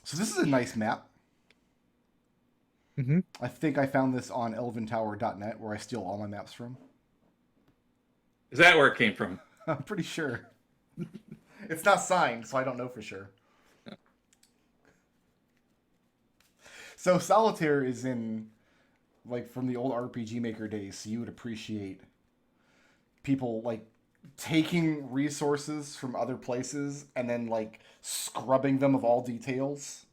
So this is a nice map. Mm-hmm. I think I found this on elventower.net, where I steal all my maps from. Is that where it came from? I'm pretty sure. It's not signed, so I don't know for sure. So Solitaire is in, like, from the old RPG Maker days, so you would appreciate people, like, taking resources from other places and then, like, scrubbing them of all details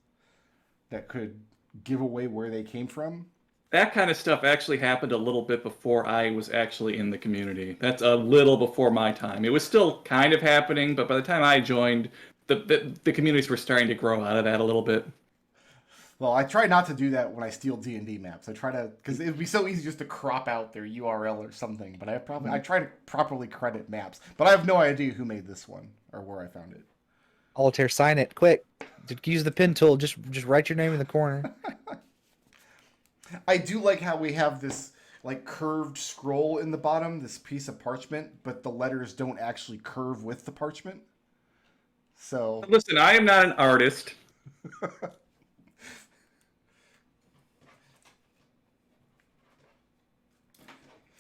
that could give away where they came from. That kind of stuff actually happened a little bit before I was actually in the community. That's a little before my time. It was still kind of happening, but by the time I joined, the communities were starting to grow out of that a little bit. Well, I try not to do that when I steal D&D maps. I try to, because it would be so easy just to crop out their URL or something. But I try to properly credit maps. But I have no idea who made this one or where I found it. Solitaire, sign it quick. Use the pen tool. Just write your name in the corner. I do like how we have this, like, curved scroll in the bottom, this piece of parchment, but the letters don't actually curve with the parchment. So Listen, I am not an artist.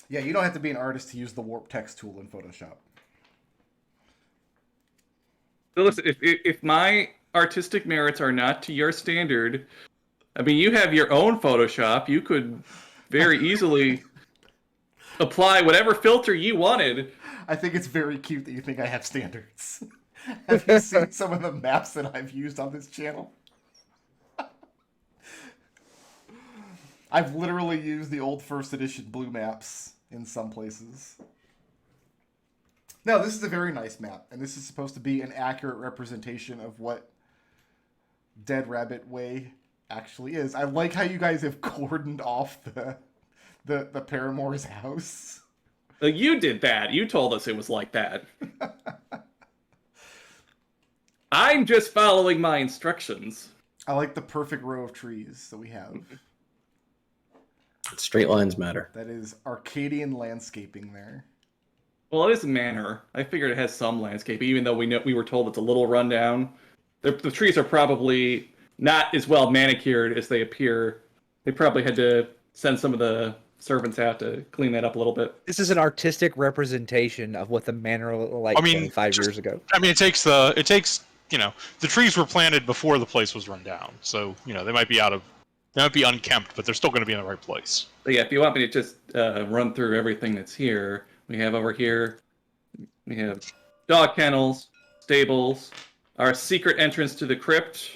yeah, you don't have to be an artist to use the warp text tool in Photoshop. So listen, if my artistic merits are not to your standard, I mean, you have your own Photoshop. You could very easily apply whatever filter you wanted. I think it's very cute that you think I have standards. Have you seen some of the maps that I've used on this channel? I've literally used the old first edition blue maps in some places. No, this is a very nice map, and this is supposed to be an accurate representation of what Dead Rabbit Way actually is. I like how you guys have cordoned off the Paramour's house. You did that. You told us it was like that. I'm just following my instructions. I like the perfect row of trees that we have. Straight lines matter. That is Arcadian landscaping there. Well, it is a manor. I figured it has some landscape, even though we were told it's a little rundown. The trees are probably not as well manicured as they appear. They probably had to send some of the servants out to clean that up a little bit. This is an artistic representation of what the manor looked like 25 years ago. I mean, it takes the trees were planted before the place was run down, so they might be unkempt, but they're still going to be in the right place. But yeah, if you want me to just run through everything that's here, we have over here, we have dog kennels, stables, our secret entrance to the crypt.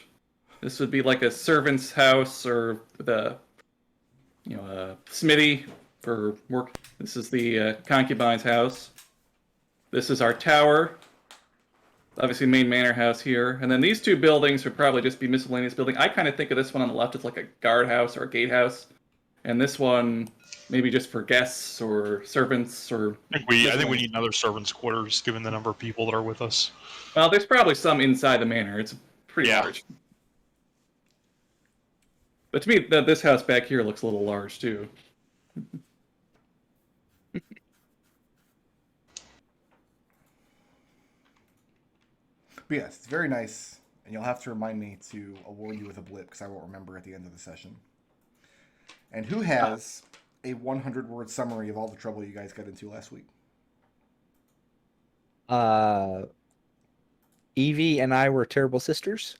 This would be like a servant's house or a smithy for work. This is the concubine's house. This is our tower. Obviously, main manor house here. And then these two buildings would probably just be miscellaneous building. I kind of think of this one on the left as like a guardhouse or a gatehouse. And this one, maybe just for guests or servants or... I think we need another servants' quarters, given the number of people that are with us. Well, there's probably some inside the manor. It's pretty large. But to me, this house back here looks a little large, too. But yes, it's very nice, and you'll have to remind me to award you with a blip, because I won't remember at the end of the session. And who has a 100-word summary of all the trouble you guys got into last week? Evie and I were terrible sisters.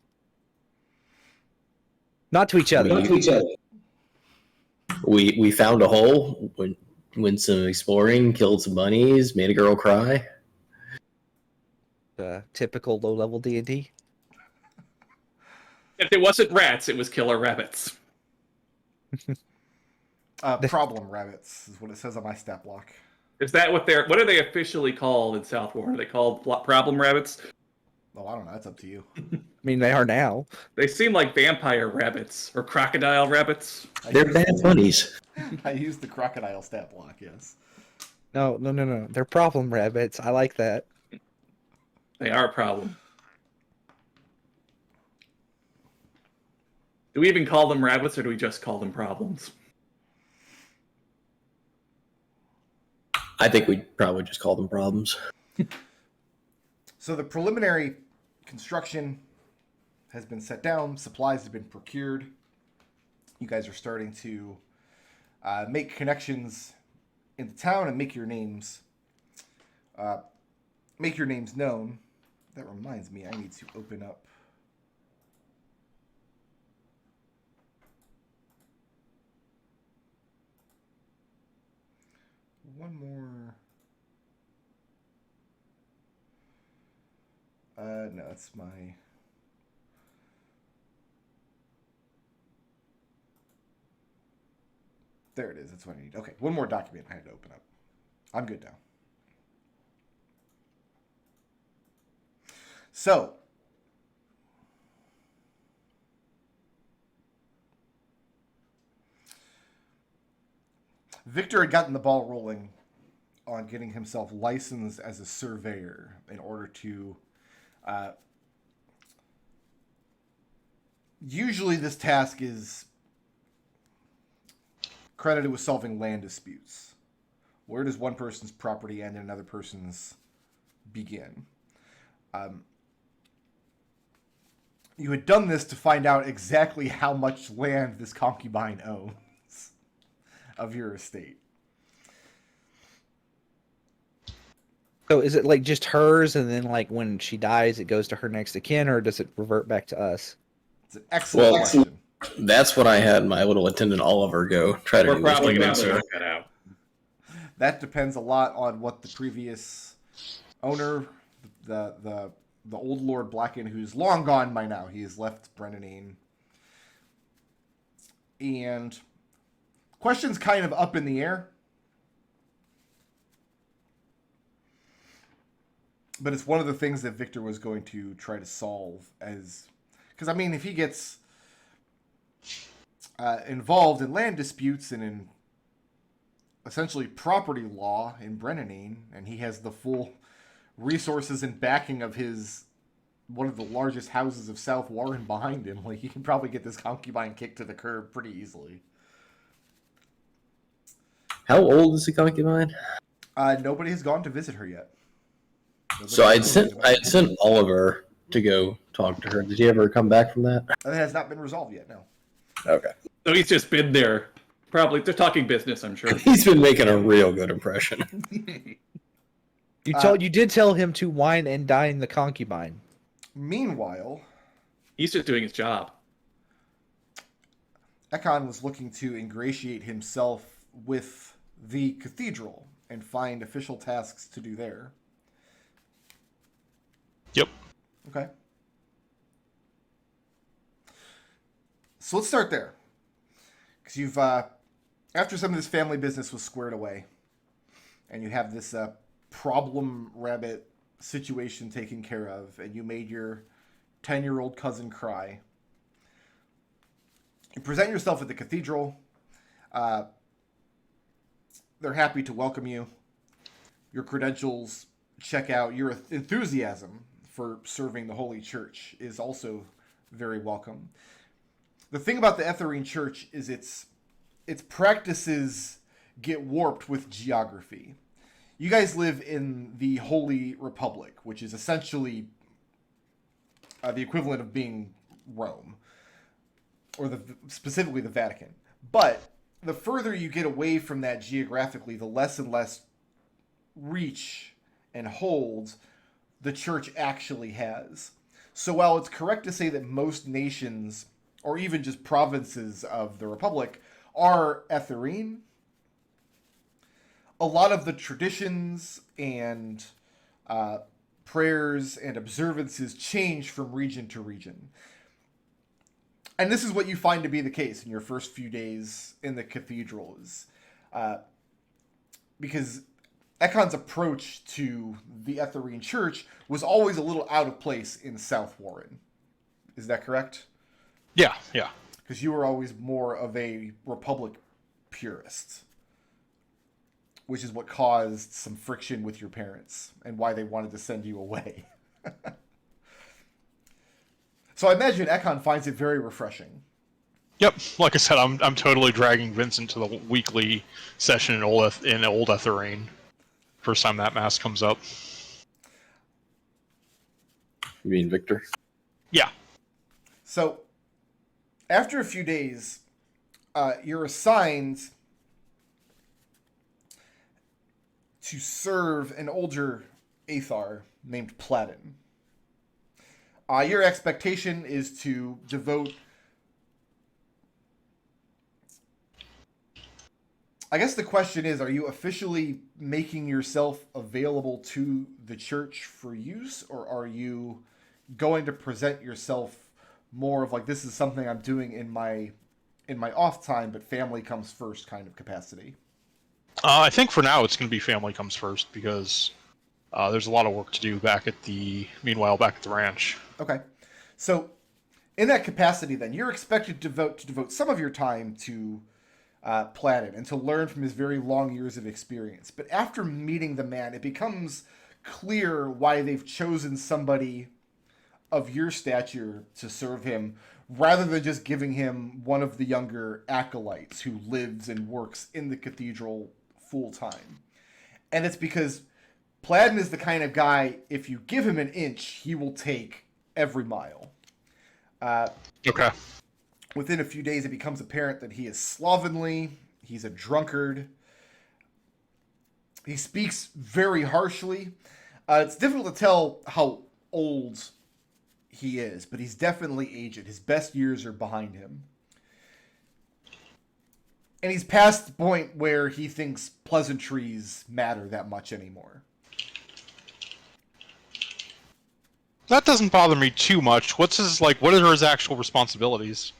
Not to each other. We found a hole, went some exploring, killed some bunnies, made a girl cry. Typical low-level D&D. If it wasn't rats, it was killer rabbits. Problem rabbits is what it says on my stat block. Is that what are they officially called in South War? Are they called problem rabbits? Oh, I don't know. That's up to you. I mean, they are now. They seem like vampire rabbits or crocodile rabbits. They're bad bunnies. I used the crocodile stat block, yes. No. They're problem rabbits. I like that. They are a problem. Do we even call them rabbits, or do we just call them problems? I think we'd probably just call them problems. So the preliminary construction has been set down. Supplies have been procured. You guys are starting to make connections in the town and make your names known. That reminds me, I need to open up one more. No, that's my. There it is. That's what I need. Okay, one more document I had to open up. I'm good now. So, Victor had gotten the ball rolling on getting himself licensed as a surveyor in order to. Usually, this task is credited with solving land disputes. Where does one person's property end and another person's begin? You had done this to find out exactly how much land this concubine owns of your estate. So is it like just hers, and then like when she dies, it goes to her next of kin, or does it revert back to us? It's an excellent question. That's what I had my little attendant Oliver go try to We're do. probably with going the to answer. work that out. That depends a lot on what the previous owner, the old Lord Blacken, who's long gone by now. He has left Brennanine. And question's kind of up in the air. But it's one of the things that Victor was going to try to solve because, I mean, if he gets involved in land disputes and in essentially property law in Brennanine, and he has the full resources and backing of one of the largest houses of South Warren behind him, like, he can probably get this concubine kicked to the curb pretty easily. How old is the concubine? Nobody has gone to visit her yet. So I sent Oliver to go talk to her. Did he ever come back from that? That has not been resolved yet, no. Okay. So he's just been there. Probably they're talking business, I'm sure. He's been making a real good impression. You did tell him to wine and dine the concubine. Meanwhile, He's just doing his job. Ekon was looking to ingratiate himself with the cathedral and find official tasks to do there. Yep. Okay. So let's start there. Because you've, after some of this family business was squared away, and you have this problem rabbit situation taken care of, and you made your 10-year-old cousin cry, you present yourself at the cathedral. They're happy to welcome you. Your credentials check out. Your enthusiasm for serving the Holy Church is also very welcome. The thing about the Etherine Church is its practices get warped with geography. You guys live in the Holy Republic, which is essentially the equivalent of being Rome, or specifically the Vatican. But the further you get away from that geographically, the less and less reach and hold the church actually has. So while it's correct to say that most nations, or even just provinces of the Republic, are Etherine, a lot of the traditions and prayers and observances change from region to region. And this is what you find to be the case in your first few days in the cathedrals. Because Ekon's approach to the Etherine Church was always a little out of place in South Warren. Is that correct? Yeah. Because you were always more of a Republic purist, which is what caused some friction with your parents and why they wanted to send you away. So I imagine Ekon finds it very refreshing. Yep. Like I said, I'm totally dragging Vincent to the weekly session in Old Etherine. First time that mask comes up. You mean Victor? Yeah. So, after a few days, you're assigned to serve an older Aethar named Platin. Your expectation is to devote... I guess the question is, are you officially making yourself available to the church for use, or are you going to present yourself more of like, this is something I'm doing in my off time, but family comes first kind of capacity? I think for now it's going to be family comes first, because there's a lot of work to do back at the ranch. Okay. So in that capacity then, you're expected to devote some of your time to Platin and to learn from his very long years of experience. But after meeting the man, it becomes clear why they've chosen somebody of your stature to serve him, rather than just giving him one of the younger acolytes who lives and works in the cathedral full time. And it's because Platin is the kind of guy, if you give him an inch, he will take every mile. Okay. Within a few days, it becomes apparent that he is slovenly, he's a drunkard, he speaks very harshly. It's difficult to tell how old he is, but he's definitely aged. His best years are behind him. And he's past the point where he thinks pleasantries matter that much anymore. That doesn't bother me too much. What are his actual responsibilities?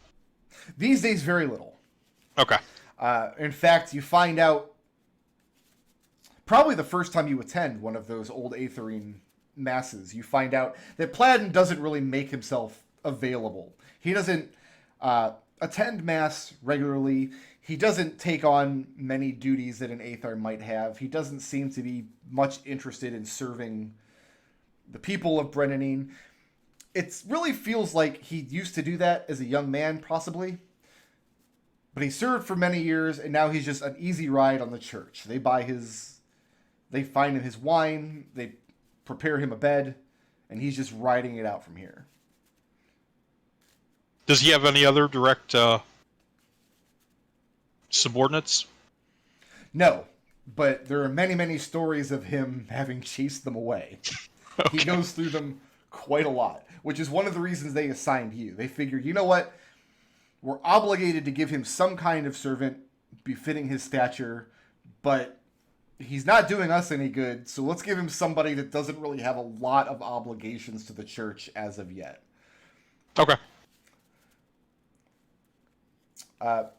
These days, very little. Okay. In fact, you find out probably the first time you attend one of those old Aetherine masses, you find out that Platin doesn't really make himself available. He doesn't attend mass regularly. He doesn't take on many duties that an Aethar might have. He doesn't seem to be much interested in serving the people of Brennanine. It really feels like he used to do that as a young man, possibly. But he served for many years, and now he's just an easy ride on the church. They find him his wine, they prepare him a bed, and he's just riding it out from here. Does he have any other direct subordinates? No, but there are many, many stories of him having chased them away. Okay. He goes through them quite a lot, which is one of the reasons they assigned you. They figured, you know what? We're obligated to give him some kind of servant befitting his stature, but he's not doing us any good, so let's give him somebody that doesn't really have a lot of obligations to the church as of yet. Okay. So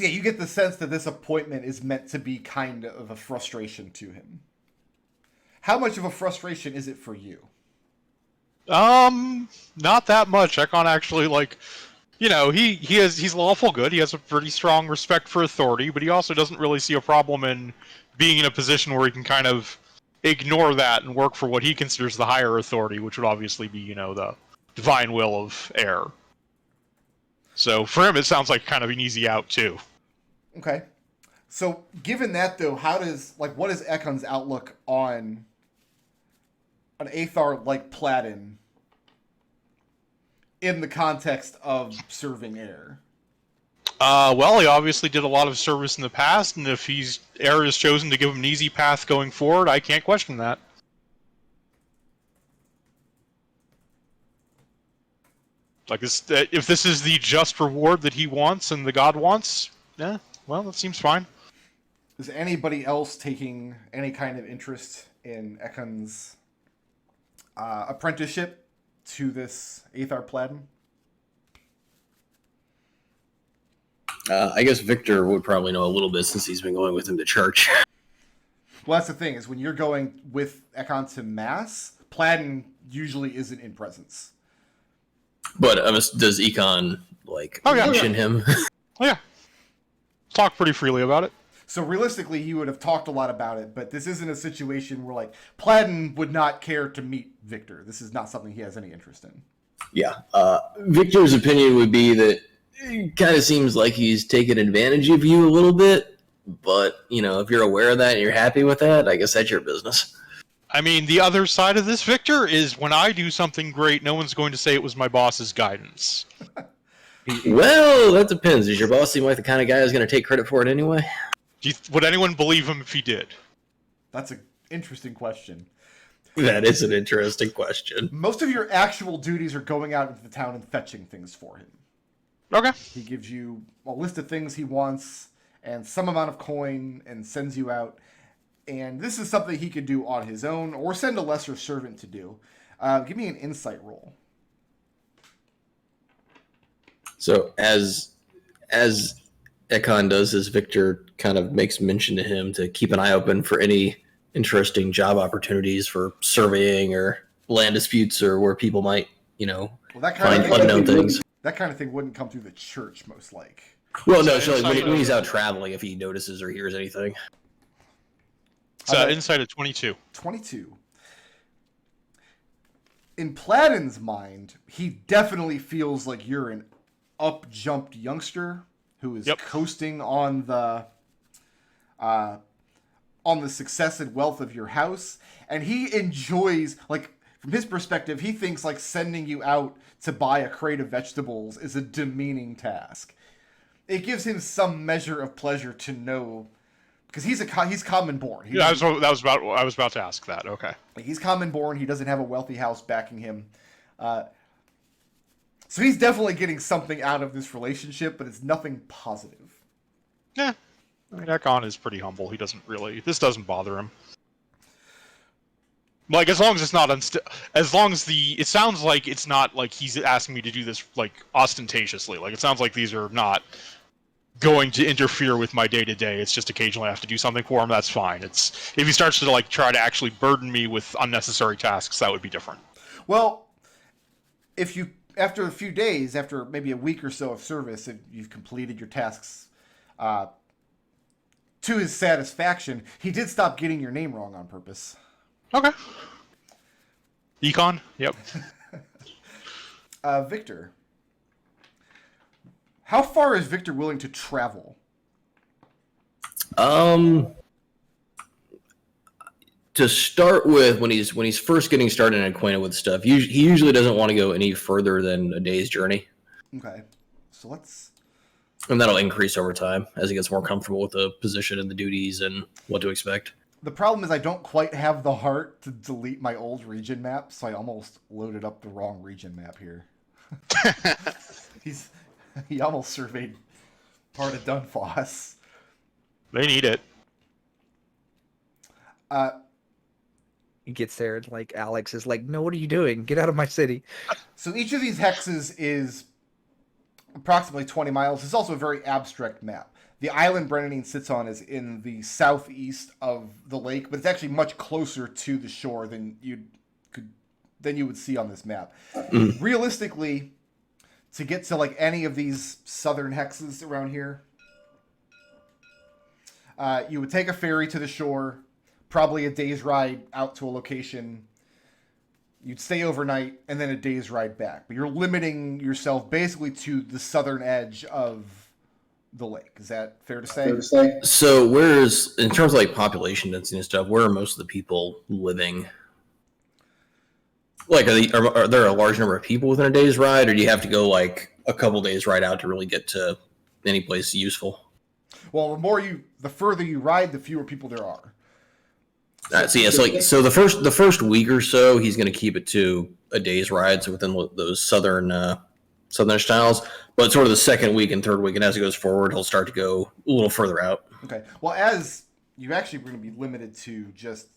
yeah, you get the sense that this appointment is meant to be kind of a frustration to him. How much of a frustration is it for you? Not that much. Ekon actually, he's lawful good. He has a pretty strong respect for authority, but he also doesn't really see a problem in being in a position where he can kind of ignore that and work for what he considers the higher authority, which would obviously be, the divine will of air. So for him, it sounds like kind of an easy out too. Okay. So given that though, what is Ekon's outlook on an Aethar like Platin in the context of serving air? Well, he obviously did a lot of service in the past, and if air is chosen to give him an easy path going forward, I can't question that. If this is the just reward that he wants and the god wants, yeah, well, that seems fine. Is anybody else taking any kind of interest in Ekon's apprenticeship to this Aethar Platin? I guess Victor would probably know a little bit since he's been going with him to church. Well, that's the thing, is when you're going with Ekon to mass, Platin usually isn't in presence. But does Ekon, mention him? Oh, yeah. Talk pretty freely about it. So realistically, he would have talked a lot about it, but this isn't a situation where, Platin would not care to meet Victor. This is not something he has any interest in. Yeah. Victor's opinion would be that it kind of seems like he's taken advantage of you a little bit, but, if you're aware of that and you're happy with that, I guess that's your business. I mean, the other side of this, Victor, is when I do something great, no one's going to say it was my boss's guidance. Well, that depends. Is your boss seem like the kind of guy who's going to take credit for it anyway? Would anyone believe him if he did? That's an interesting question. That is an interesting question. Most of your actual duties are going out into the town and fetching things for him. Okay. He gives you a list of things he wants and some amount of coin and sends you out. And this is something he could do on his own or send a lesser servant to do. Give me an insight roll. So as Ekon does, as Victor kind of makes mention to him to keep an eye open for any interesting job opportunities for surveying or land disputes or where people might, find unknown things. That kind of thing wouldn't come through the church, most like. Well, no, so like when he's out traveling, if he notices or hears anything. So insight of 22. 22. In Platin's mind, he definitely feels like you're an up-jumped youngster who is coasting on the success and wealth of your house, and he enjoys, like, from his perspective, he thinks like sending you out to buy a crate of vegetables is a demeaning task. It gives him some measure of pleasure to know, because he's common born. I was about to ask that. Okay. He's common born. He doesn't have a wealthy house backing him. So he's definitely getting something out of this relationship, but it's nothing positive. Yeah. I mean, Ekon is pretty humble. He doesn't really... This doesn't bother him. Like, as long as it's not... It sounds like it's not like he's asking me to do this, like, ostentatiously. Like, it sounds like these are not going to interfere with my day-to-day. It's just occasionally I have to do something for him. That's fine. If he starts to, like, try to actually burden me with unnecessary tasks, that would be different. Well, if you... After a few days, after maybe a week or so of service, if you've completed your tasks to his satisfaction, he did stop getting your name wrong on purpose. Okay. Ekon? Yep. Victor. How far is Victor willing to travel? To start with, when he's first getting started and acquainted with stuff, he usually doesn't want to go any further than a day's journey. Okay, so let's... And that'll increase over time as he gets more comfortable with the position and the duties and what to expect. The problem is I don't quite have the heart to delete my old region map, so I almost loaded up the wrong region map here. He almost surveyed part of Dunfoss. They need it. He gets there and like Alex is like, "No, what are you doing? Get out of my city." So each of these hexes is approximately 20 miles. It's also a very abstract map. The island Brennanine sits on is in the southeast of the lake, but it's actually much closer to the shore than you would see on this map. Realistically, to get to like any of these southern hexes around here, you would take a ferry to the shore, probably a day's ride out to a location. You'd stay overnight, and then a day's ride back. But you're limiting yourself basically to the southern edge of the lake. Is that fair to say? So where's, in terms of like population density and stuff, where are most of the people living? Like, are there a large number of people within a day's ride, or do you have to go like a couple days ride out to really get to any place useful? Well, the further you ride, the fewer people there are. So the first week or so, he's going to keep it to a day's ride, so within those southern styles. But sort of the second week and third week, and as he goes forward, he'll start to go a little further out. Okay. Well, as you actually going to be limited to just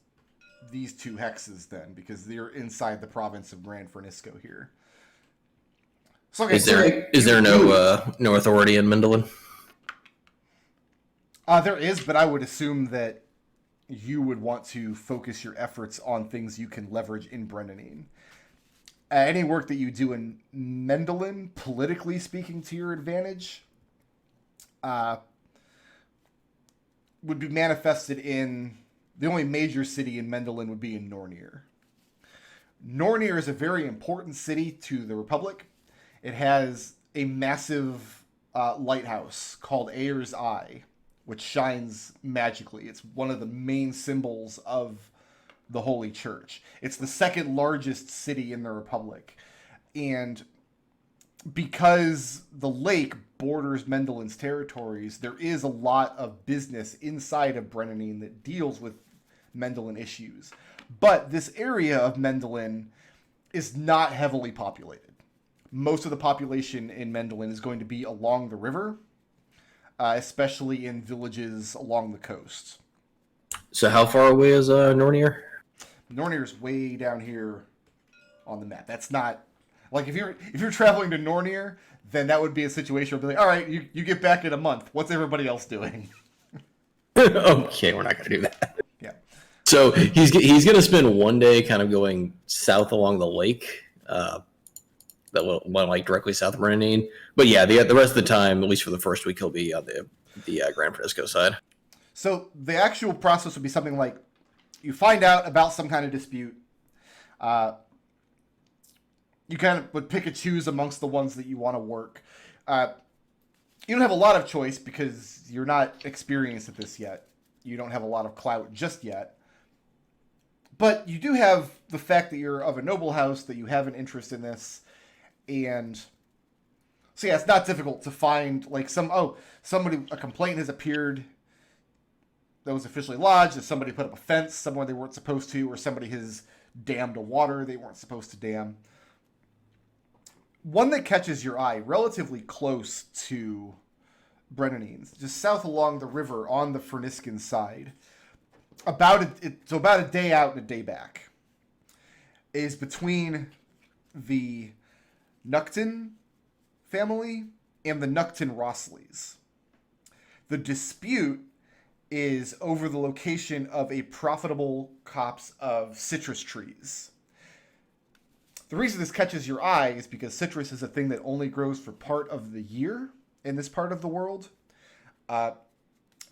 these two hexes then, because they're inside the province of Gran Francisco here. So, okay, is there no authority in Mendelin? There is, but I would assume that you would want to focus your efforts on things you can leverage in Brennanine. Any work that you do in Mendelin, politically speaking, to your advantage, would be manifested in the only major city in Mendelin would be in Nornir. Nornir is a very important city to the Republic. It has a massive lighthouse called Ayer's Eye, which shines magically. It's one of the main symbols of the Holy Church. It's the second largest city in the Republic. And because the lake borders Mendelin's territories, there is a lot of business inside of Brennanine that deals with Mendelin issues. But this area of Mendelin is not heavily populated. Most of the population in Mendelin is going to be along the river, especially in villages along the coast. So how far away is Nornir? Nornir's way down here on the map. That's not like if you're traveling to Nornir, then that would be a situation where be like, all right, you get back in a month. What's everybody else doing? Okay, we're not going to do that. Yeah. So he's going to spend one day kind of going south along the lake, that will like directly south of Brennanine. But yeah, the rest of the time, at least for the first week, he'll be on the Gran Francisco side. So the actual process would be something like you find out about some kind of dispute. You kind of would pick and choose amongst the ones that you want to work. You don't have a lot of choice because you're not experienced at this yet. You don't have a lot of clout just yet. But you do have the fact that you're of a noble house, that you have an interest in this. And so yeah, it's not difficult to find like a complaint has appeared that was officially lodged, that somebody put up a fence somewhere they weren't supposed to, or somebody has dammed a water they weren't supposed to dam. One that catches your eye, relatively close to Brennanine's, just south along the river on the Ferniscan side, about a day out and a day back, is between the Nucton family and the Nucton Rossleys. The dispute is over the location of a profitable copse of citrus trees. The reason this catches your eye is because citrus is a thing that only grows for part of the year in this part of the world. And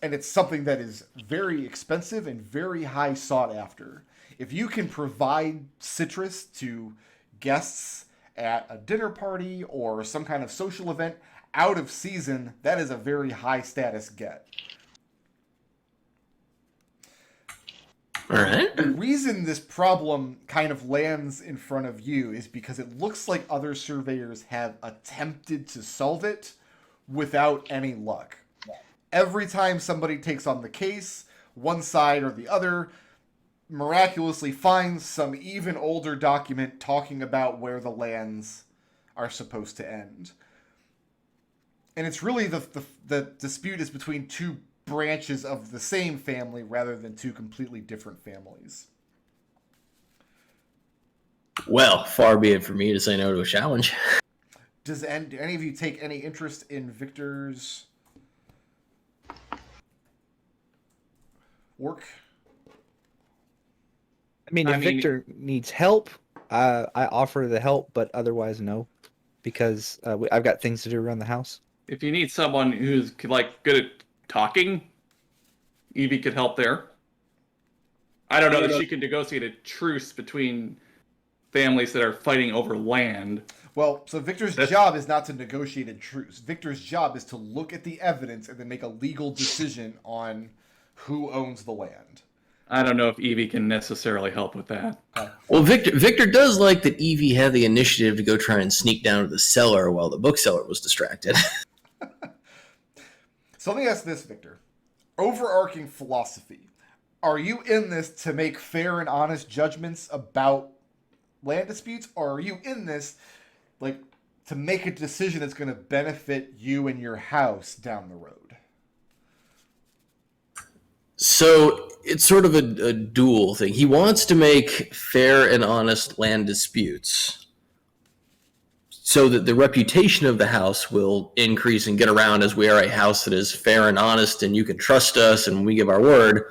it's something that is very expensive and very high sought after. If you can provide citrus to guests at a dinner party or some kind of social event out of season, that is a very high status get. All right. The reason this problem kind of lands in front of you is because it looks like other surveyors have attempted to solve it without any luck. Every time somebody takes on the case, one side or the other miraculously finds some even older document talking about where the lands are supposed to end. And it's really the dispute is between two branches of the same family rather than two completely different families. Well, far be it for me to say no to a challenge. Do any of you take any interest in Victor's work? I mean, if Victor needs help, I offer the help, but otherwise no, because I've got things to do around the house. If you need someone who's like good at talking, Evie could help there. I don't know that she can negotiate a truce between families that are fighting over land. Well, so Victor's job is not to negotiate a truce. Victor's job is to look at the evidence and then make a legal decision on who owns the land. I don't know if Evie can necessarily help with that. Well, Victor does like that Evie had the initiative to go try and sneak down to the cellar while the bookseller was distracted. So let me ask this, Victor. Overarching philosophy. Are you in this to make fair and honest judgments about land disputes, or are you in this like to make a decision that's going to benefit you and your house down the road? So it's sort of a dual thing. He wants to make fair and honest land disputes so that the reputation of the house will increase and get around as we are a house that is fair and honest and you can trust us and we give our word.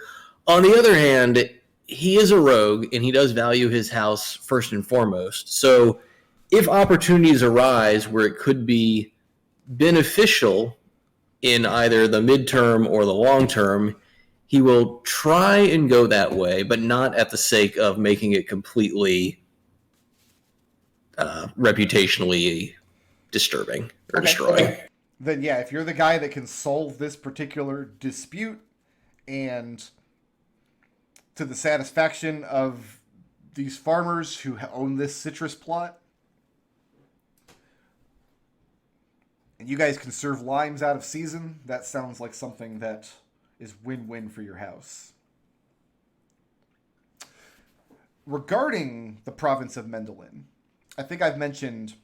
On the other hand, he is a rogue and he does value his house first and foremost. So if opportunities arise where it could be beneficial in either the midterm or the long term, he will try and go that way, but not at the sake of making it completely reputationally disturbing or destroying. Then yeah, if you're the guy that can solve this particular dispute and to the satisfaction of these farmers who own this citrus plot. And you guys can serve limes out of season. That sounds like something that is win-win for your house. Regarding the province of Mendelin, I think I've mentioned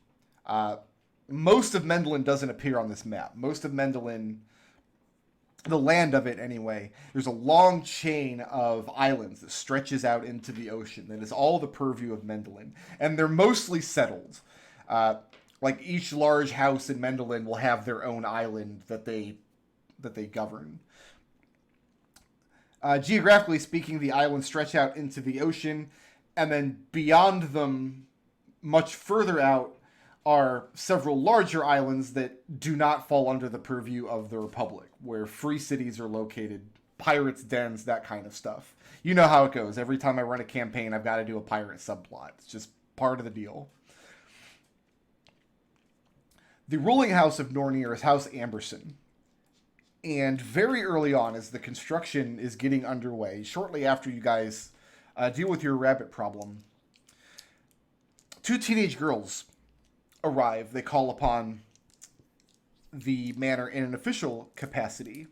most of Mendelin doesn't appear on this map. Most of Mendelin, the land of it anyway, there's a long chain of islands that stretches out into the ocean that is all the purview of Mendelin. And they're mostly settled. Like each large house in Mendelin will have their own island that they govern. Geographically speaking, the islands stretch out into the ocean, and then beyond them, much further out, are several larger islands that do not fall under the purview of the Republic, where free cities are located, pirates' dens, that kind of stuff. You know how it goes. Every time I run a campaign, I've got to do a pirate subplot. It's just part of the deal. The ruling house of Nornir is House Amberson. And very early on, as the construction is getting underway, shortly after you guys deal with your rabbit problem, 2 teenage girls arrive. They call upon the manor in an official capacity.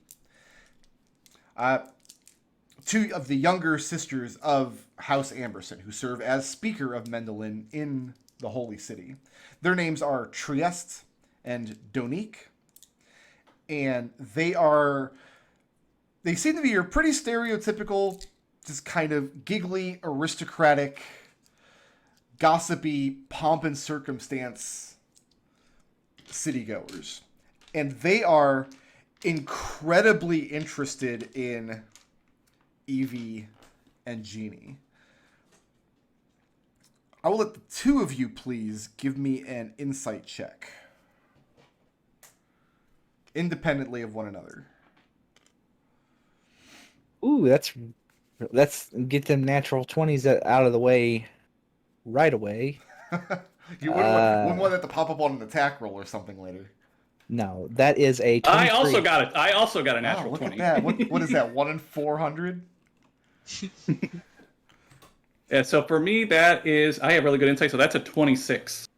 2 of the younger sisters of House Amberson, who serve as Speaker of Mendelin in the Holy City. Their names are Trieste and Donique. And they seem to be your pretty stereotypical, just kind of giggly, aristocratic, gossipy, pomp and circumstance citygoers. And they are incredibly interested in Evie and Jeannie. I will let the 2 of you please give me an insight check. Independently of one another. Ooh, let's get them natural 20s out of the way right away. You wouldn't want that to pop up on an attack roll or something later. No, that is a 23. I also got a natural look 20. At that. What is that? 1 in 400? Yeah, so for me, I have really good insight, so that's a 26.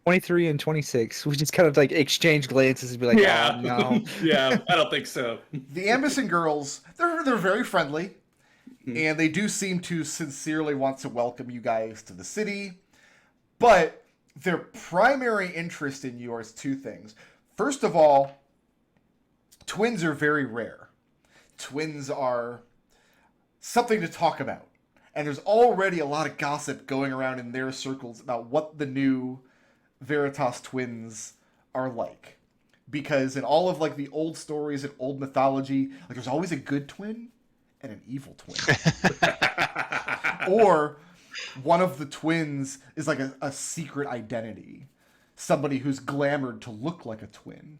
23 and 26. We just kind of like exchange glances and be like, Yeah. oh, no. Yeah, I don't think so. The Amberson girls, they're very friendly, and they do seem to sincerely want to welcome you guys to the city, but their primary interest in you is 2 things. First of all, twins are very rare. Twins are something to talk about, and there's already a lot of gossip going around in their circles about what the new Veritas twins are like, because in all of like the old stories and old mythology, like there's always a good twin and an evil twin. Or one of the twins is like a secret identity, somebody who's glamored to look like a twin,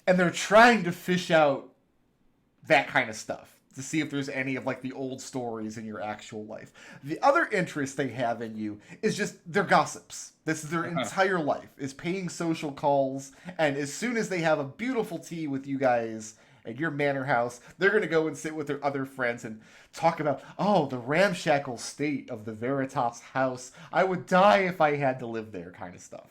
and they're trying to fish out that kind of stuff to see if there's any of like the old stories in your actual life. The other interest they have in you is just their gossips. This is their entire life, is paying social calls, and as soon as they have a beautiful tea with you guys at your manor house, they're going to go and sit with their other friends and talk about, oh, the ramshackle state of the Veritas house. I would die if I had to live there, kind of stuff.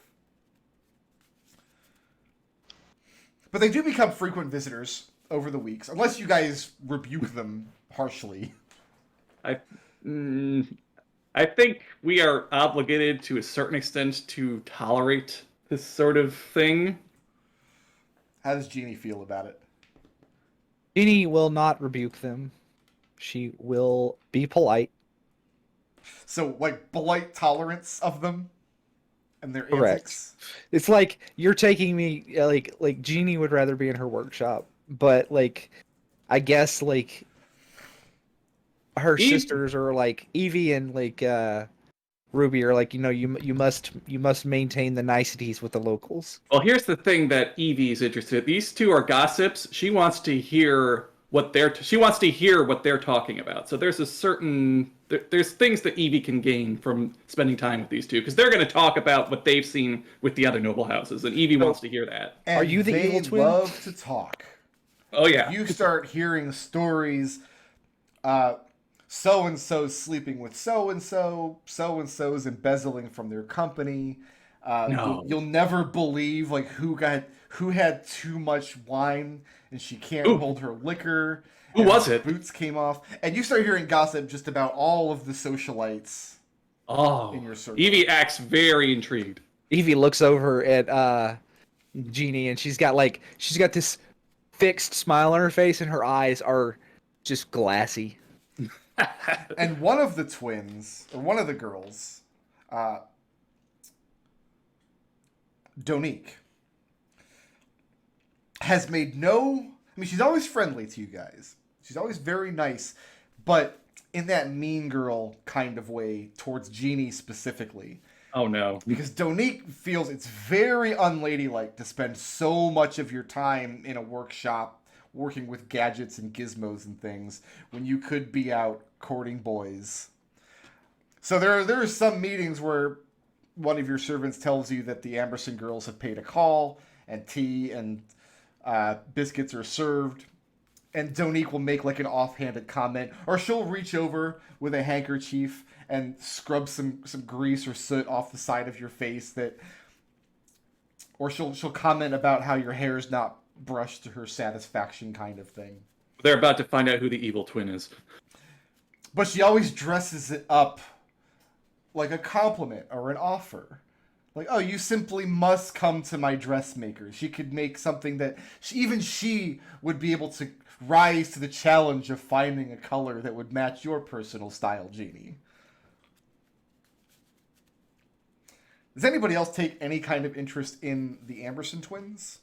But they do become frequent visitors over the weeks, unless you guys rebuke them harshly. I think we are obligated to a certain extent to tolerate this sort of thing. How does Jeannie feel about it? Jeannie will not rebuke them. She will be polite. So, like, polite tolerance of them and their Correct. antics? It's like you're taking me like Jeannie would rather be in her workshop, but like I guess like her sisters are like Evie and like Ruby are like, you must maintain the niceties with the locals. Well, here's the thing that Evie is interested in. These 2 are gossips. She wants to hear what they're talking about. So there's there's things that Evie can gain from spending time with these 2, because they're going to talk about what they've seen with the other noble houses, and Evie wants to hear that. And are you the evil twin? They love to talk. Oh yeah. You start hearing stories. so and so's sleeping with so and so's embezzling from their company. No. You'll never believe like who had too much wine and she can't Ooh. hold her liquor. Who and was her it? Boots came off, and you start hearing gossip just about all of the socialites Oh, in your circle. Evie acts very intrigued. Evie looks over at Jeannie, and she's got this fixed smile on her face, and her eyes are just glassy. And one of the twins, or one of the girls, Donique, has made no... I mean, she's always friendly to you guys. She's always very nice, but in that mean girl kind of way towards Jeannie specifically. Oh no. Because Donique feels it's very unladylike to spend so much of your time in a workshop working with gadgets and gizmos and things when you could be out courting boys. So there are some meetings where one of your servants tells you that the Amberson girls have paid a call and tea and biscuits are served. And Donique will make like an offhanded comment, or she'll reach over with a handkerchief and scrub some grease or soot off the side of your face or she'll comment about how your hair is not brushed to her satisfaction kind of thing. They're about to find out who the evil twin is. But she always dresses it up like a compliment or an offer. Like, oh, you simply must come to my dressmaker. She could make something that even she would be able to rise to the challenge of finding a color that would match your personal style, Jeannie. Does anybody else take any kind of interest in the Amberson twins?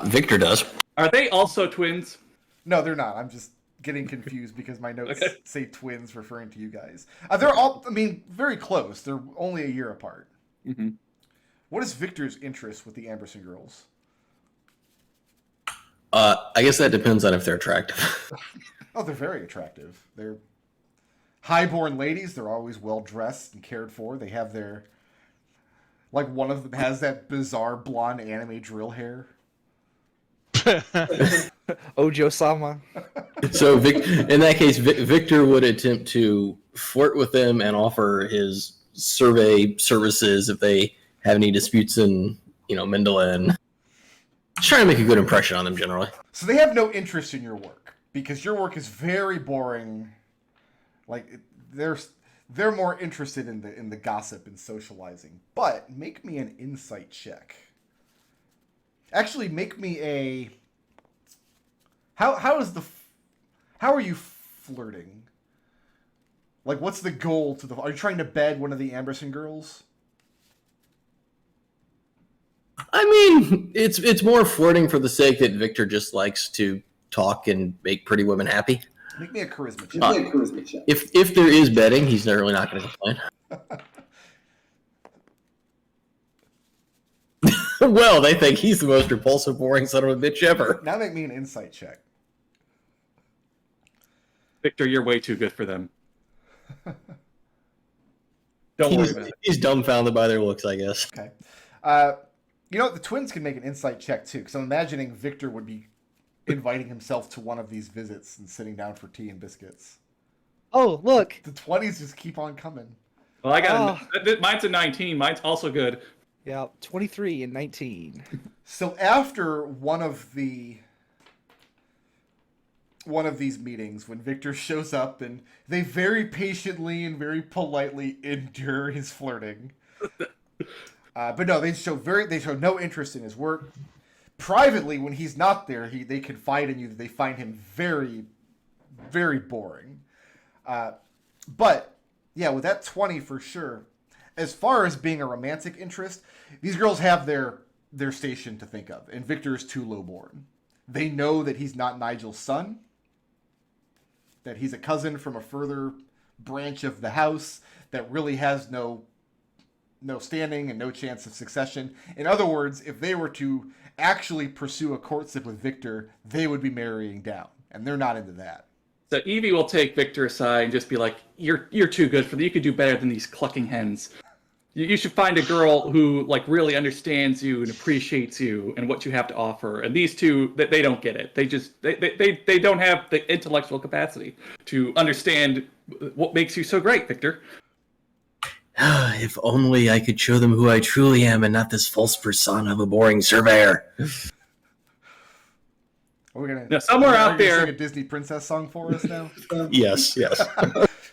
Victor does. Are they also twins? No, they're not. I'm just getting confused because my notes Okay. say twins referring to you guys. They're all, I mean, very close. They're only a year apart. Mm-hmm. What is Victor's interest with the Amberson girls? I guess that depends on if they're attractive. Oh, they're very attractive. They're highborn ladies. They're always well dressed and cared for. They have their, like one of them has that bizarre blonde anime drill hair. Ojo-sama. So in that case, Victor would attempt to flirt with them and offer his survey services if they have any disputes in, Mendelin. Just trying to make a good impression on them generally. So they have no interest in your work because your work is very boring. Like they're more interested in the gossip and socializing. But make me an insight check. Actually, make me a. How are you flirting? Like, what's the goal to the? Are you trying to bed one of the Amberson girls? I mean, it's more flirting for the sake that Victor just likes to talk and make pretty women happy. Make me a charisma check. If there is betting, he's really not going to complain. Well, they think he's the most repulsive, boring son of a bitch ever. Now make me an insight check. Victor, you're way too good for them. Don't worry about it. He's dumbfounded by their looks, I guess. Okay. You know what? The twins can make an insight check too, because I'm imagining Victor would be inviting himself to one of these visits and sitting down for tea and biscuits. Oh, look. The 20s just keep on coming. Well, I got mine's a 19. Mine's also good. Yeah, 23 and 19. So after one of these meetings, when Victor shows up and they very patiently and very politely endure his flirting. But no, they show no interest in his work. Privately, when he's not there, they confide in you that they find him very, very boring. But yeah, with that 20 for sure. As far as being a romantic interest, these girls have their station to think of, and Victor is too lowborn. They know that he's not Nigel's son, that he's a cousin from a further branch of the house that really has no standing and no chance of succession. In other words, if they were to actually pursue a courtship with Victor, they would be marrying down, and they're not into that. So Evie will take Victor aside and just be like, "You're too good for them. You could do better than these clucking hens. you should find a girl who like really understands you and appreciates you and what you have to offer. And these two, they don't get it. They don't have the intellectual capacity to understand what makes you so great, Victor. If only I could show them who I truly am and not this false persona of a boring surveyor. Are we gonna Now, somewhere are you out gonna there- sing a Disney princess song for us now? Yes.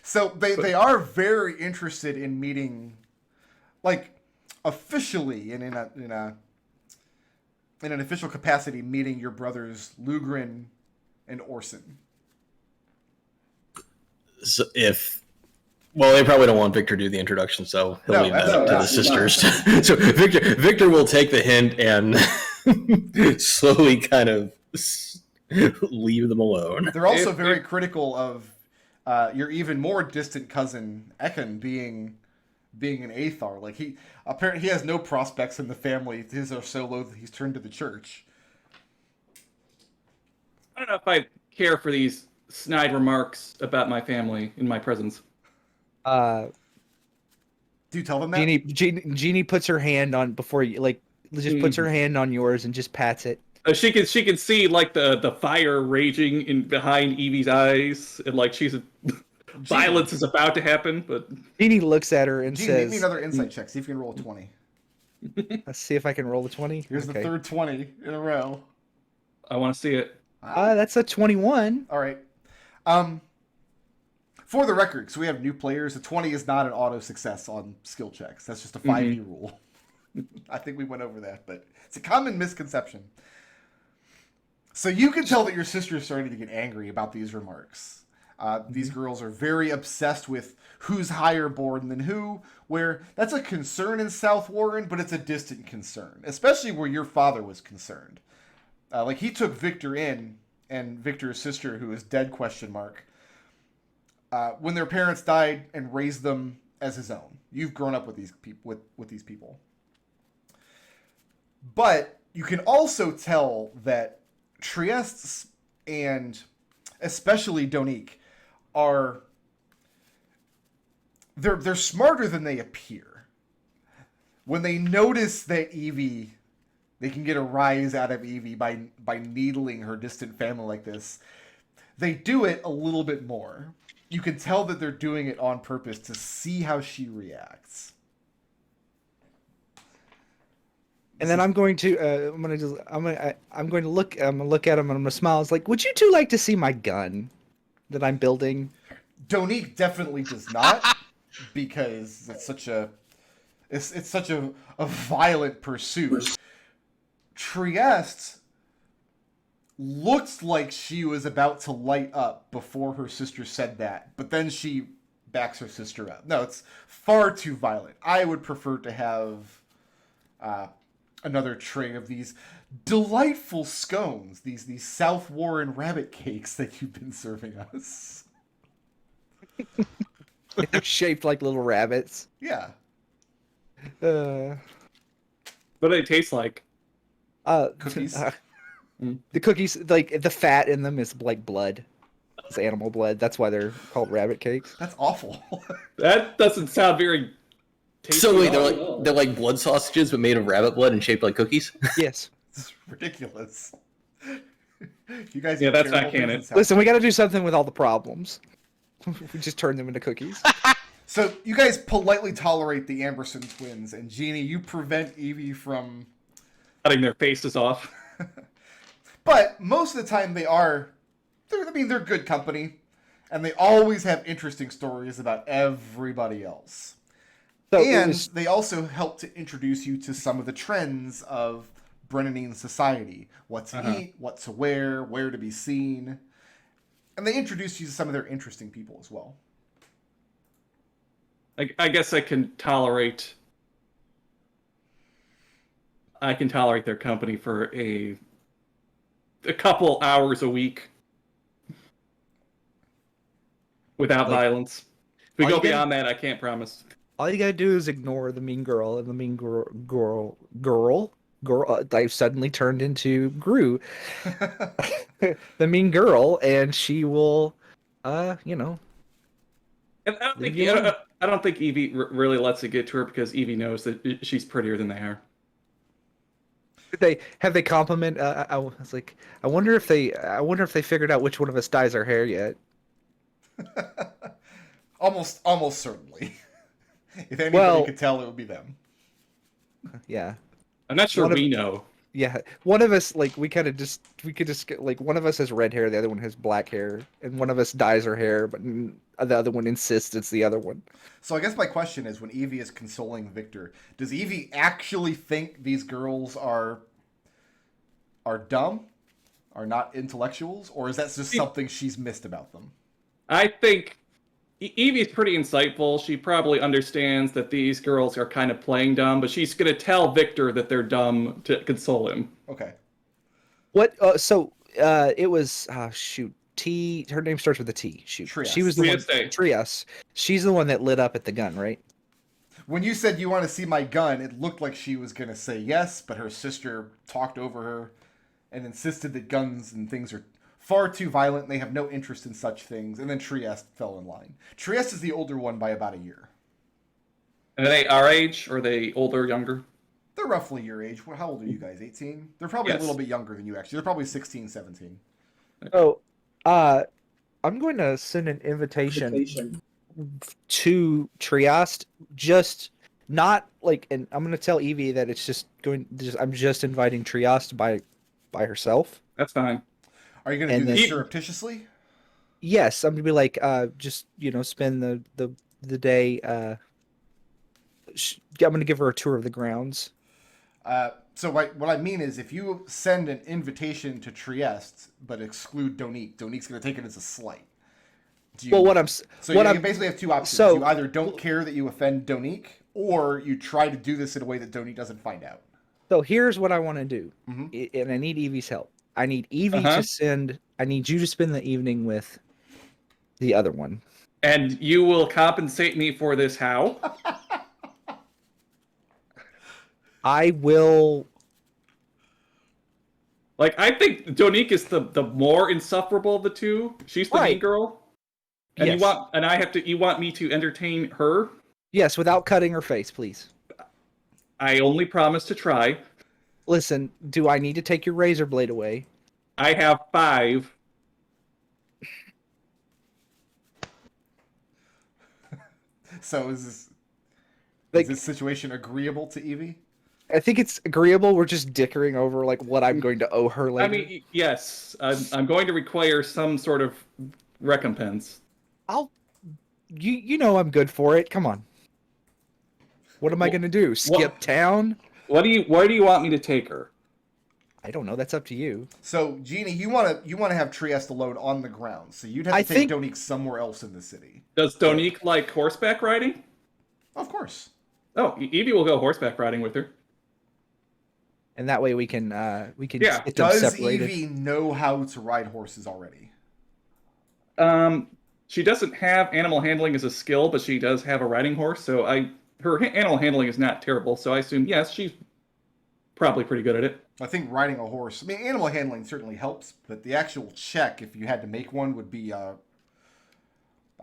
So they are very interested in meeting, like, officially and in an official capacity, meeting your brothers Lugrin and Orson. So well, they probably don't want Victor to do the introduction, so he'll leave that up to the sisters. So Victor will take the hint and slowly kind of leave them alone. They're also very critical of your even more distant cousin Ekon being an Athar. Like he has no prospects in the family. His are so low that he's turned to the church. I don't know if I care for these snide remarks about my family in my presence. Do you tell them that? Jeannie puts her hand on before you just puts her hand on yours and just pats it. She can see like the fire raging in behind Evie's eyes, and like violence is about to happen. But Jeannie looks at her and Gene, says, give me another insight check. See if you can roll a 20. "Let's see if I can roll a 20." Here's the third 20 in a row. I want to see it. That's a 21. All right. For the record, so we have new players. A 20 is not an auto success on skill checks. That's just a 5e rule. I think we went over that, but it's a common misconception. So you can tell that your sister is starting to get angry about these remarks. These girls are very obsessed with who's higher born than who, where that's a concern in South Warren, but it's a distant concern, especially where your father was concerned. Like he took Victor in, and Victor's sister, who is dead, when their parents died and raised them as his own. You've grown up with these people, with these people. But you can also tell that Trieste and especially Donique they're smarter than they appear. When they notice that Evie, they can get a rise out of Evie by needling her distant family like this, they do it a little bit more. You can tell that they're doing it on purpose to see how she reacts. And then I'm going to look at him and I'm gonna smile. It's like, would you two like to see my gun that I'm building? Donique definitely does not, because it's such a violent pursuit. Trieste looked like she was about to light up before her sister said that, but then she backs her sister up. No, it's far too violent. I would prefer to have another tray of these delightful scones, these South Warren rabbit cakes that you've been serving us. They're shaped like little rabbits. Yeah. What do they taste like? Cookies. The cookies, like the fat in them is like blood. It's animal blood. That's why they're called rabbit cakes. That's awful. That doesn't sound very tasty. So wait, at all. they're like blood sausages, but made of rabbit blood and shaped like cookies. Yes. It's ridiculous. You guys, Yeah, eat that's terrible not things canon. in South Listen, we got to do something with all the problems. We just turn them into cookies. So you guys politely tolerate the Amberson twins, and Jeannie, you prevent Evie from. Cutting their faces off. But most of the time, they're good company, and they always have interesting stories about everybody else. So And they also help to introduce you to some of the trends of Brennanine society: what to eat, what to wear, where to be seen, and they introduce you to some of their interesting people as well. I guess I can tolerate their company for a couple hours a week without violence. If we all go you gotta- beyond that, I can't promise. all you gotta do is ignore the mean girl, and the mean girl. I've suddenly turned into Gru. The mean girl, and she will, And I don't think Leave you alone. I don't think Evie really lets it get to her because Evie knows that she's prettier than they are. They compliment? I was like, I wonder if they figured out which one of us dyes our hair yet. Almost certainly. If anybody Well- could tell, it would be them. Yeah. I'm not sure One of- we know. Yeah, one of us we could just get, like, one of us has red hair, the other one has black hair, and one of us dyes her hair, but the other one insists it's the other one. So I guess my question is, when Evie is consoling Victor, does Evie actually think these girls are dumb, are not intellectuals, or is that just something she's missed about them? I think Evie's pretty insightful. She probably understands that these girls are kind of playing dumb, but she's going to tell Victor that they're dumb to console him. Okay. What? It was shoot. T. Her name starts with a T. Shoot. Trieste. She was the one. Trieste. Trieste. She's the one that lit up at the gun, right? When you said you want to see my gun, it looked like she was going to say yes, but her sister talked over her and insisted that guns and things are far too violent, and they have no interest in such things, and then Trieste fell in line. Trieste is the older one by about a year. And are they our age, or are they older or younger? They're roughly your age. How old are you guys, 18? They're probably Yes. a little bit younger than you, actually. They're probably 16, 17. Oh, I'm going to send an invitation to Trieste, just not like, and I'm going to tell Evie that it's I'm just inviting Trieste by herself. That's fine. Are you going to And do this then- surreptitiously? Yes, I'm gonna be like, just spend the day. I'm gonna give her a tour of the grounds. So what I mean is, if you send an invitation to Trieste but exclude Donique, Donique's going to take it as a slight. Do you, Well, so you basically have two options. so- you either don't care that you offend Donique, or you try to do this in a way that Donique doesn't find out. So here's what I want to do, Mhm. and I need Evie's help. I need Evie Uh-huh. to send. I need you to spend the evening with the other one. And you will compensate me for this how? I will. Like, I think Donique is the more insufferable of the two. She's the mean Right. girl. And Yes. you want me to entertain her? Yes, without cutting her face, please. I only promise to try. Listen, do I need to take your razor blade away? I have 5. So is Like- this situation agreeable to Evie? I think it's agreeable. We're just dickering over like what I'm going to owe her later. I mean, yes, I'm going to require some sort of recompense. you know I'm good for it. Come on. What am I going to do? Skip town? Where do you want me to take her? I don't know. That's up to you. So, Jeannie, you want to have Trieste alone on the ground, so you'd have to I take think- Donique somewhere else in the city. Does Donique like horseback riding? Of course. Oh, Evie will go horseback riding with her. And that way we can Yeah. get them Does separated. Evie know how to ride horses already? She doesn't have animal handling as a skill, but she does have a riding horse. So her animal handling is not terrible. So I assume yes, she's probably pretty good at it. I think riding a horse, I mean, animal handling certainly helps, but the actual check, if you had to make one, would be, I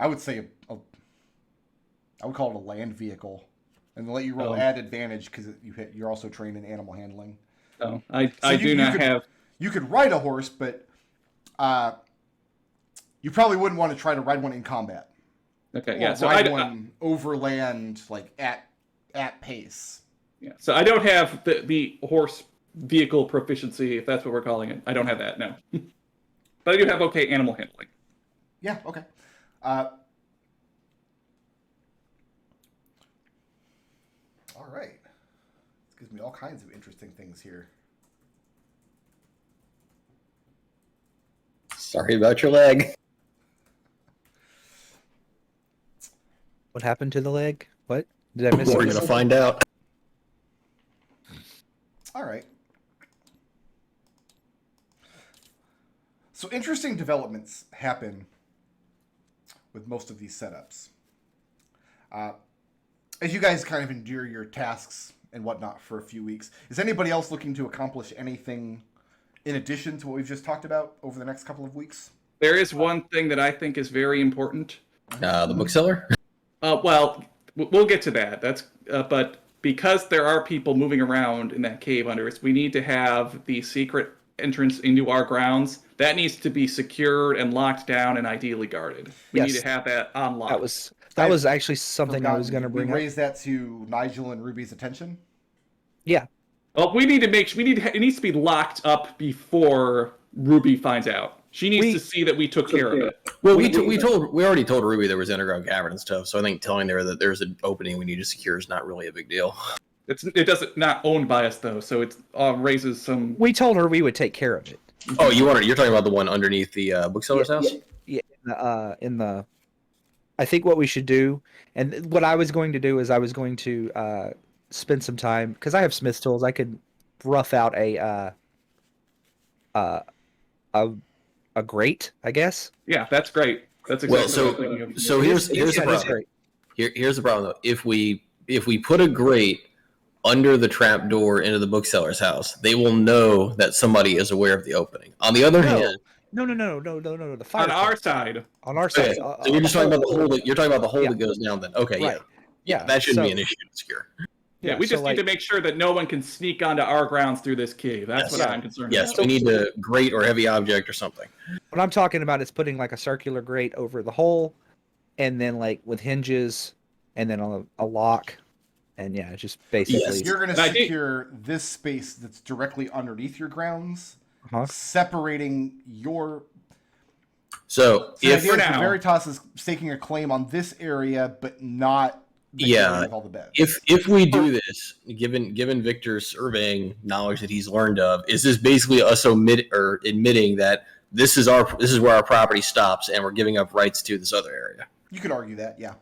would say, I would call it a land vehicle. And they'll let you roll Oh. add advantage because you're also trained in animal handling. So I you- do you not could- have. You could ride a horse, but you probably wouldn't want to try to ride one in combat. Okay, Or yeah. So ride one overland, like at pace. yeah. So I don't have the horse vehicle proficiency, if that's what we're calling it. I don't have that, no. But I do have okay animal handling. Yeah, okay. All right. This gives me all kinds of interesting things here. Sorry about your leg. What happened to the leg? What? Did I miss We're something? gonna find out. All right. So interesting developments happen with most of these setups. As you guys kind of endure your tasks and whatnot for a few weeks, is anybody else looking to accomplish anything in addition to what we've just talked about over the next couple of weeks? There is one thing that I think is very important. The bookseller. Well, we'll get to that. That's but because there are people moving around in that cave under us, we need to have the secret entrance into our grounds. That needs to be secured and locked down and ideally guarded. We need Yes. to have that unlocked. That was actually something I was going to bring we up. raise that to Nigel and Ruby's attention. Yeah. Well, we need to make. It needs to be locked up before Ruby finds out. She needs to see that we took care of it. Well, we already told Ruby there was underground cavern and stuff. So I think telling her that there's an opening we need to secure is not really a big deal. It doesn't not owned by us though, so it raises some. We told her we would take care of it. Oh, you're talking about the one underneath the bookseller's house? Yeah. In the, I think what we should do, and what I was going to do is I was going to spend some time because I have Smith's tools. I could rough out a grate, I guess. Yeah, that's great. That's exactly what I'm thinking of. So here's the problem. Here's the problem though. If we put a grate under the trap door into the bookseller's house, they will know that somebody is aware of the opening. On the other hand, no. The fire on our side. On our side. Okay, so you're just talking about the hole. You're talking about the hole that goes down. Then okay, right. Yeah, that shouldn't be an issue to secure. Yeah, we just need to make sure that no one can sneak onto our grounds through this cave. That's what I'm concerned about. Yes, we need a grate or heavy object or something. What I'm talking about is putting like a circular grate over the hole, and then like with hinges, and then a lock, and yeah, just basically. Yes, you're going to secure this space that's directly underneath your grounds, separating your. So if for now, Veritas is staking a claim on this area, but not. All the beds. If we do this, given Victor's surveying knowledge that he's learned of, is this basically us admitting that this is where our property stops and we're giving up rights to this other area? You could argue that, yeah.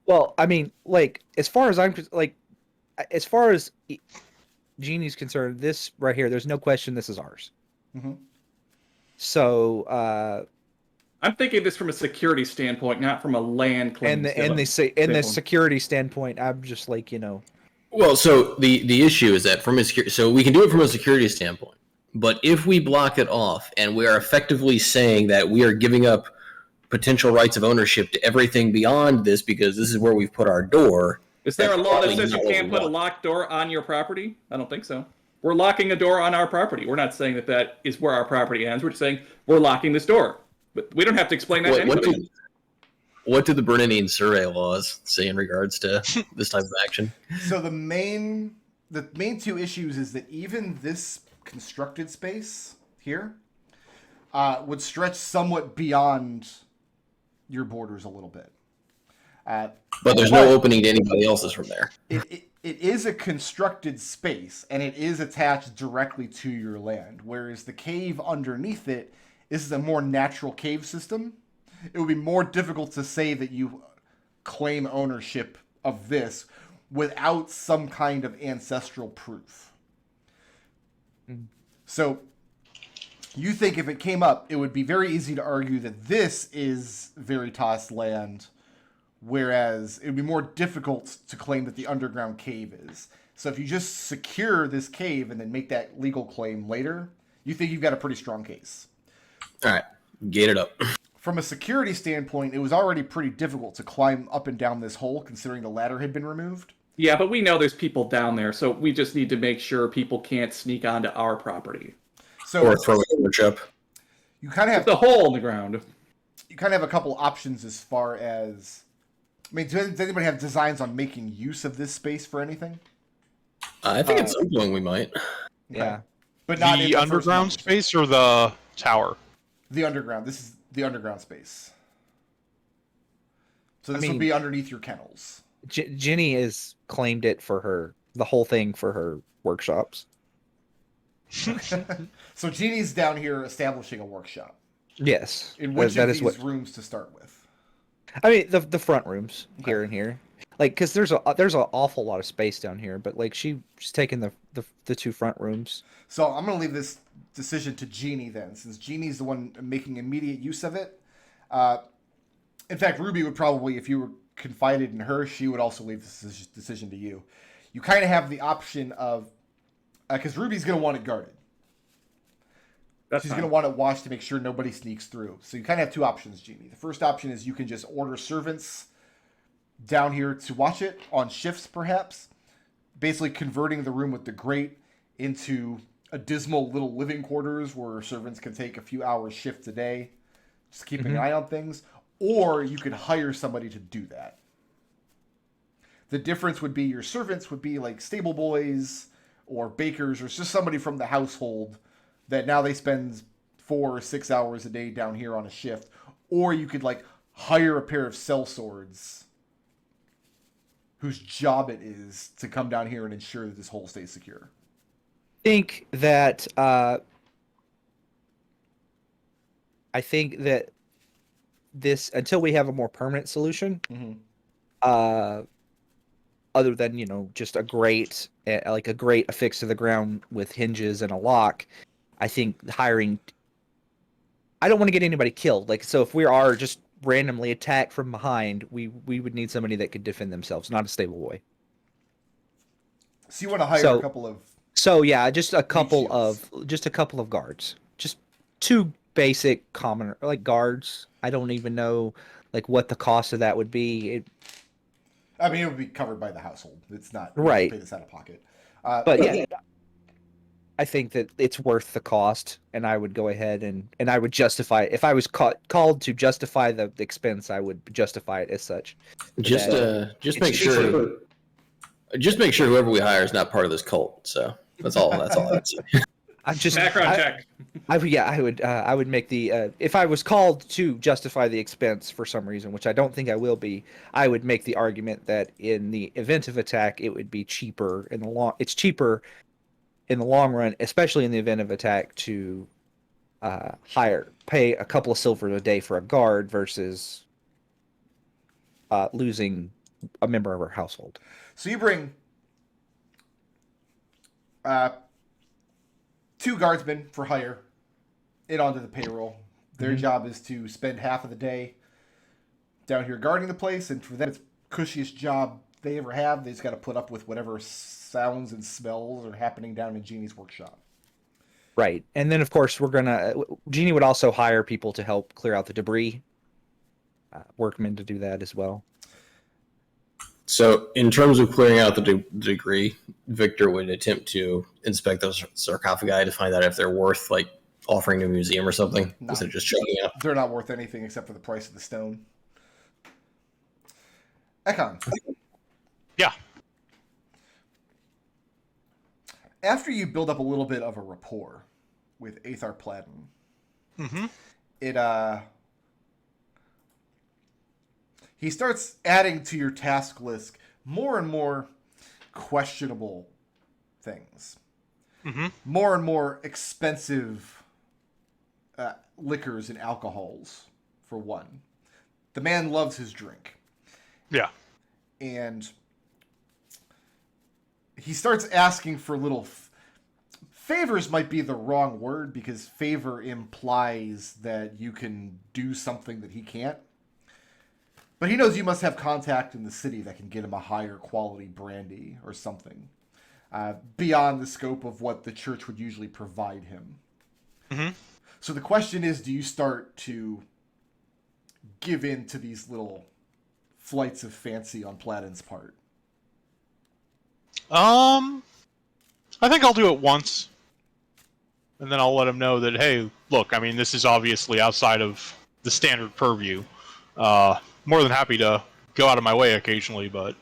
Well, I mean, like as far as Jeannie's concerned, this right here, there's no question this is ours. Mm-hmm. So. I'm thinking this from a security standpoint, not from a land claim. And the security standpoint, I'm just like, Well, so the issue is that so we can do it from a security standpoint, but if we block it off and we are effectively saying that we are giving up potential rights of ownership to everything beyond this because this is where we've put our door. Is there a law that says you can't put a locked door on your property? I don't think so. We're locking a door on our property. We're not saying that is where our property ends. We're just saying we're locking this door. But we don't have to explain that to anybody. What do the Bernardine survey laws say in regards to this type of action? So the main two issues is that even this constructed space here would stretch somewhat beyond your borders a little bit. But there's no opening to anybody else's from there. It is a constructed space, and it is attached directly to your land, whereas the cave underneath it, this is a more natural cave system. It would be more difficult to say that you claim ownership of this without some kind of ancestral proof. So you think if it came up, it would be very easy to argue that this is Veritas land, whereas it would be more difficult to claim that the underground cave is. So if you just secure this cave and then make that legal claim later, you think you've got a pretty strong case. All right, gate it up. From a security standpoint, it was already pretty difficult to climb up and down this hole, considering the ladder had been removed. Yeah, but we know there's people down there, so we just need to make sure people can't sneak onto our property. So, or throw a chip. You kind of have the hole in the ground. You kind of have a couple options as far as. I mean, does anybody have designs on making use of this space for anything? I think at some point we might. Yeah, but not the underground space or the tower. The underground. This is the underground space. So this would be underneath your kennels. Jenny has claimed it for the whole thing for her workshops. So Jeannie's down here establishing a workshop. Yes. In which of these rooms to start with? I mean, the front rooms here and here. Like, because there's an awful lot of space down here, but like she's taking the two front rooms. So I'm gonna leave this decision to Jeannie then, since Jeannie's the one making immediate use of it. In fact, Ruby would probably, if you were confided in her, she would also leave this decision to you. You kind of have the option of, because Ruby's gonna want it guarded. She's going to want it watched to make sure nobody sneaks through. So you kind of have two options, Jeannie. The first option is you can just order servants down here to watch it on shifts, perhaps. Basically converting the room with the grate into a dismal little living quarters where servants can take a few hours shifts a day, just keeping an eye on things. Or you could hire somebody to do that. The difference would be your servants would be like stable boys or bakers or just somebody from the household that now they spend 4 or 6 hours a day down here on a shift. Or you could like hire a pair of sellswords whose job it is to come down here and ensure that this hole stays secure. Think that I think that this, until we have a more permanent solution, other than, you know, just a grate, like a grate affixed to the ground with hinges and a lock, I think hiring, I don't want to get anybody killed. Like, so if we are just randomly attacked from behind, we would need somebody that could defend themselves, not a stable boy. So you want to hire a couple of... So yeah, just a couple of guards. Just 2 basic common, like, guards. I don't even know like what the cost of that would be. I mean, it would be covered by the household. It's not right. Pay this out of pocket. But yeah, I think that it's worth the cost, and I would go ahead and I would justify it. If I was called to justify the expense, I would justify it as such. Just make sure. Just make sure whoever we hire is not part of this cult. So that's all. That's all I'd say. I'm just background check. I would make the if I was called to justify the expense for some reason, which I don't think I will be, I would make the argument that in the event of attack, it would be cheaper in the long. It's cheaper in the long run, especially in the event of attack, to pay a couple of silver a day for a guard versus losing a member of our household. So you bring 2 guardsmen for hire in onto the payroll. Their job is to spend half of the day down here guarding the place, and for them it's the cushiest job they ever have. They just got to put up with whatever sounds and smells are happening down in Jeannie's workshop. Right. And then, of course, Jeannie would also hire people to help clear out the debris, workmen to do that as well. So in terms of clearing out the debris, Victor would attempt to inspect those sarcophagi to find out if they're worth, like, offering to a museum or something, instead of just chucking out. They're not worth anything except for the price of the stone. Ekon. Yeah. After you build up a little bit of a rapport with Aethar Platin, he starts adding to your task list more and more questionable things. More and more expensive liquors and alcohols, for one. The man loves his drink. Yeah. And he starts asking for little favors. Might be the wrong word, because favor implies that you can do something that he can't. But he knows you must have contact in the city that can get him a higher quality brandy or something, beyond the scope of what the church would usually provide him. So the question is, do you start to give in to these little flights of fancy on Platin's part? I think I'll do it once, and then I'll let him know that, hey, look, I mean, this is obviously outside of the standard purview. More than happy to go out of my way occasionally, but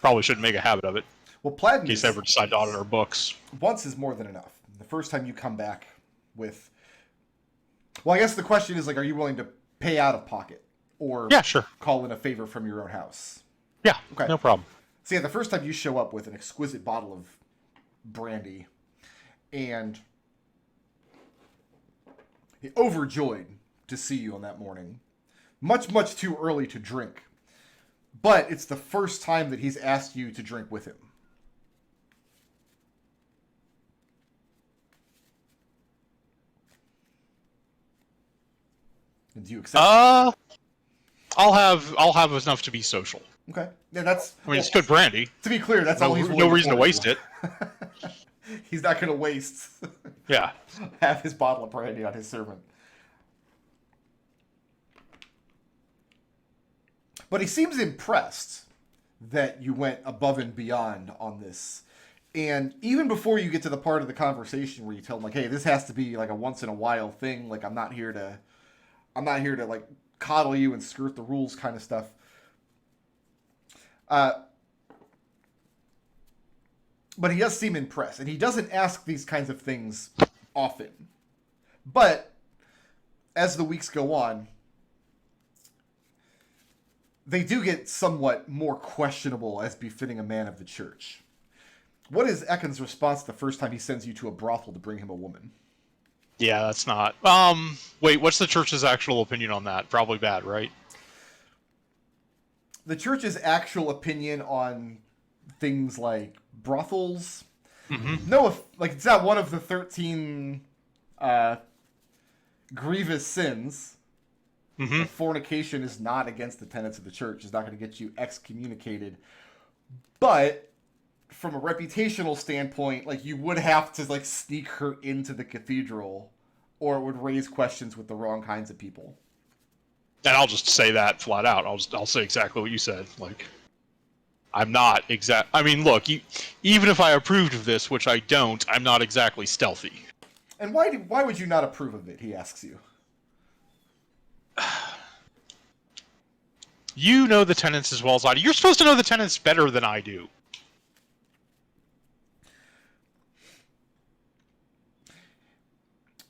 probably shouldn't make a habit of it. Well, Platin, in case I ever decide to audit our books. Once is more than enough. The first time you come back with... Well, I guess the question is, like, are you willing to pay out of pocket? Or yeah, sure. Call in a favor from your own house? Yeah, okay. No problem. So yeah, the first time you show up with an exquisite bottle of brandy, and overjoyed to see you on that morning. Much, much too early to drink. But it's the first time that he's asked you to drink with him. And do you accept? I'll have enough to be social. Okay. Yeah, that's... I mean, it's good brandy. To be clear, that's all he's no reason to waste it. He's not going to waste... Yeah. Half his bottle of brandy on his servant. But he seems impressed that you went above and beyond on this. And even before you get to the part of the conversation where you tell him, like, hey, this has to be like a once in a while thing. Like, I'm not here to like coddle you and skirt the rules kind of stuff. But he does seem impressed, and he doesn't ask these kinds of things often. But as the weeks go on, they do get somewhat more questionable as befitting a man of the church. What is Ekon's response the first time he sends you to a brothel to bring him a woman? Yeah, that's not. Wait, what's the church's actual opinion on that? Probably bad, right? The church's actual opinion on things like brothels. Mm-hmm. No, like it's not one of the 13 grievous sins. Mm-hmm. Fornication is not against the tenets of the church. It's not going to get you excommunicated. But from a reputational standpoint, like you would have to like sneak her into the cathedral, or it would raise questions with the wrong kinds of people. And I'll just say that flat out. I'll say exactly what you said. Like, I'm not exact. I mean, look, even if I approved of this, which I don't, I'm not exactly stealthy. And why would you not approve of it? He asks you. You know the tenants as well as I do. You're supposed to know the tenants better than I do.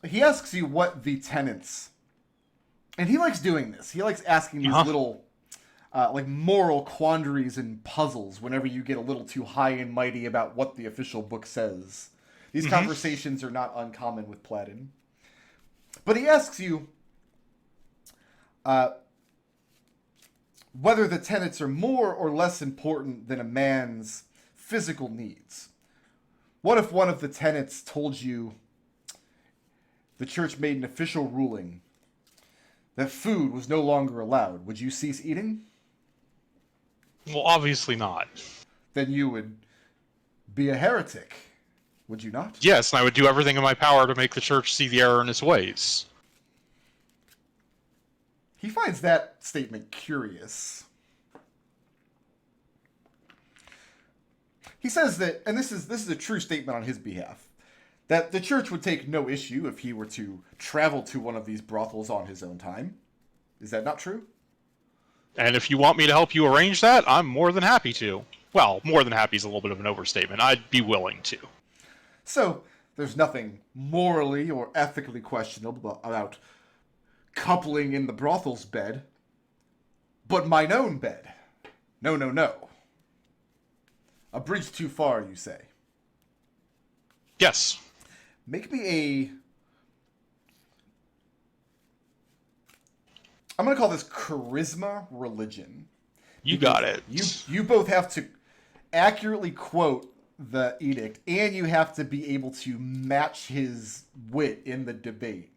He asks you what the tenants, and he likes doing this. He likes asking these little, like moral quandaries and puzzles whenever you get a little too high and mighty about what the official book says. These conversations are not uncommon with Platin. But he asks you whether the tenets are more or less important than a man's physical needs. What if one of the tenets told you the church made an official ruling that food was no longer allowed? Would you cease eating? Well, obviously not. Then you would be a heretic, would you not? Yes, and I would do everything in my power to make the church see the error in its ways. He finds that statement curious. He says that, and this is a true statement on his behalf, that the church would take no issue if he were to travel to one of these brothels on his own time. Is that not true? And if you want me to help you arrange that, I'm more than happy to. Well, more than happy is a little bit of an overstatement. I'd be willing to. So, there's nothing morally or ethically questionable about coupling in the brothel's bed, but mine own bed. No, no, no. A bridge too far, you say? Yes. Make me I'm going to call this charisma religion. You got it. You both have to accurately quote the edict, and you have to be able to match his wit in the debate.